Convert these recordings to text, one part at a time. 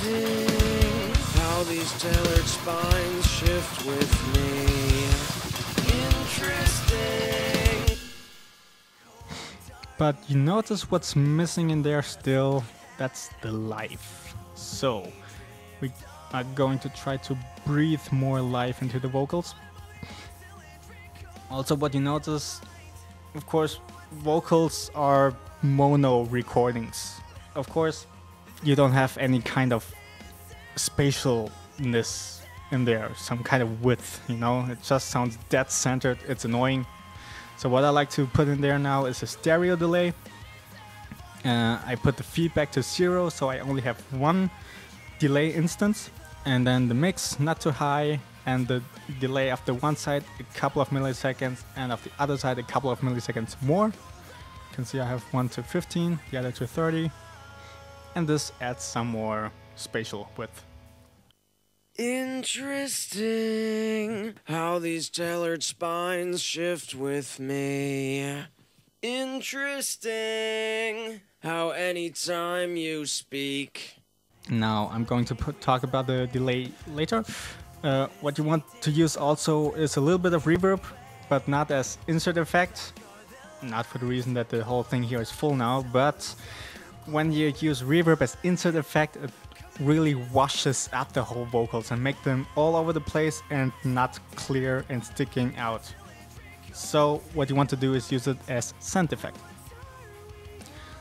Interesting how these tailored spines shift with me. Interesting. But you notice what's missing in there still? That's the life. So we are going to try to breathe more life into the vocals. Also, what you notice, of course, vocals are mono recordings. Of course, you don't have any kind of spatialness in there, some kind of width, you know? It just sounds dead centered, it's annoying. So what I like to put in there now is a stereo delay. I put the feedback to 0, so I only have one delay instance. And then the mix, not too high, and the delay of the one side a couple of milliseconds, and of the other side a couple of milliseconds more. You can see I have one to 15, the other to 30. And this adds some more spatial width. Interesting how these tailored spines shift with me. Interesting how anytime you speak. Now I'm going to talk about the delay later. What you want to use also is a little bit of reverb, but not as insert effect. Not for the reason that the whole thing here is full now, but when you use reverb as insert effect, it really washes up the whole vocals and make them all over the place and not clear and sticking out. So what you want to do is use it as send effect.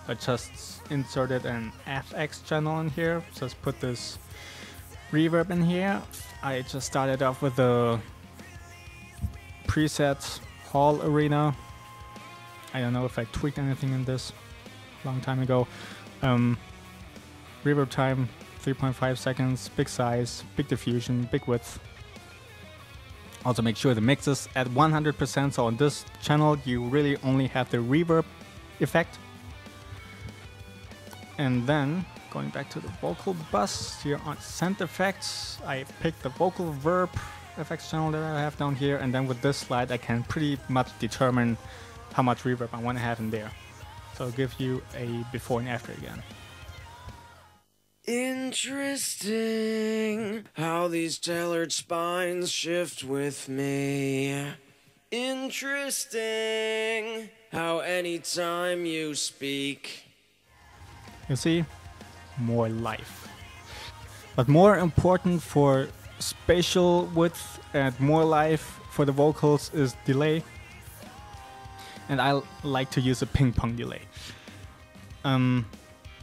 I just inserted an FX channel in here, just put this reverb in here. I just started off with the preset Hall Arena. I don't know if I tweaked anything in this long time ago. Reverb time 3.5 seconds, big size, big diffusion, big width. Also make sure the mix is at 100%, so on this channel you really only have the reverb effect. And then going back to the vocal bus here on send effects, I picked the vocal verb effects channel that I have down here, and then with this slide I can pretty much determine how much reverb I want to have in there. So I'll give you a before and after again. Interesting how these tailored spines shift with me. Interesting how anytime you speak. You see, more life. But more important for spatial width and more life for the vocals is delay. And I like to use a ping pong delay.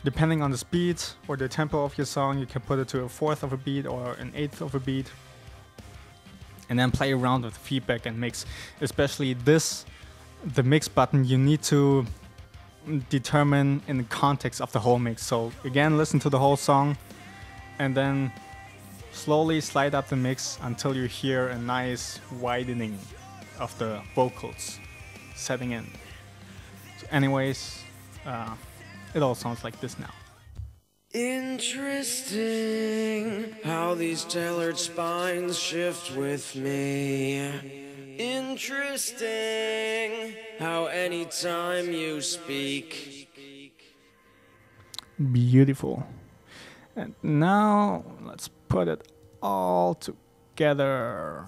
Depending on the speed or the tempo of your song, you can put it to a fourth of a beat or an eighth of a beat. And then play around with feedback and mix. Especially this, the mix button, you need to determine in the context of the whole mix. So again, listen to the whole song and then slowly slide up the mix until you hear a nice widening of the vocals setting in. So anyways, it all sounds like this now. Interesting how these tailored spines shift with me. Interesting how anytime you speak. Beautiful. And now let's put it all together.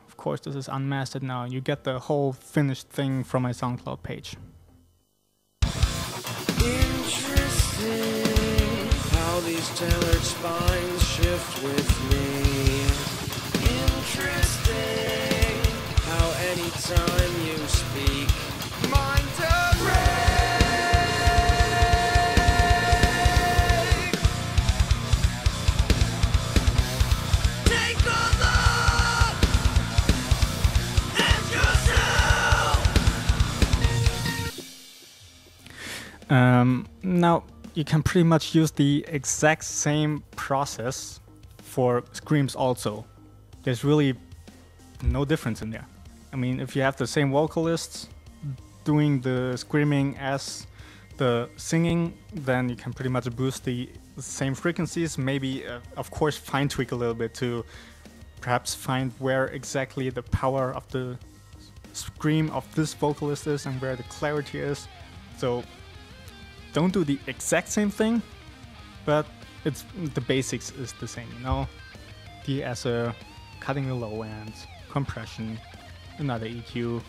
Of course, this is unmastered now. You get the whole finished thing from my SoundCloud page. Interesting how these tailored spines shift with me. Interesting how anytime you speak. Mind take a look at yourself. Now you can pretty much use the exact same process for screams also. There's really no difference in there. I mean, if you have the same vocalists doing the screaming as the singing, then you can pretty much boost the same frequencies. Maybe, of course, fine tweak a little bit to perhaps find where exactly the power of the scream of this vocalist is and where the clarity is. So don't do the exact same thing, but it's the basics is the same, you know. De-esser, cutting the low end, compression, another EQ,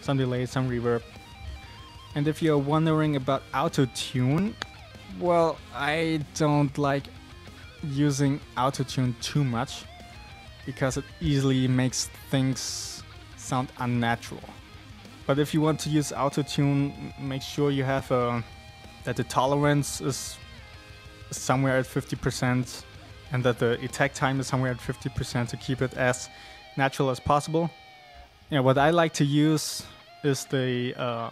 some delay, some reverb. And if you're wondering about autotune, well, I don't like using autotune too much because it easily makes things sound unnatural. But if you want to use autotune, make sure you have that the tolerance is somewhere at 50% and that the attack time is somewhere at 50% to keep it as natural as possible. Yeah, what I like to use is the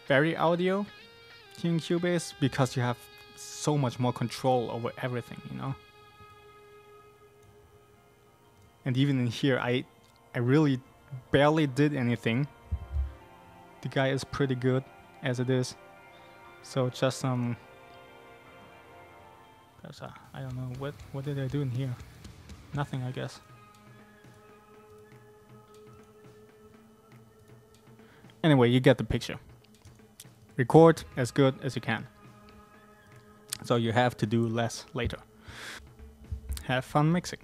Very Audio tuning Cubase because you have so much more control over everything, you know. And even in here, I really barely did anything. The guy is pretty good as it is. So just some... I don't know, what did I do in here? Nothing, I guess. Anyway, you get the picture. Record as good as you can. So you have to do less later. Have fun mixing.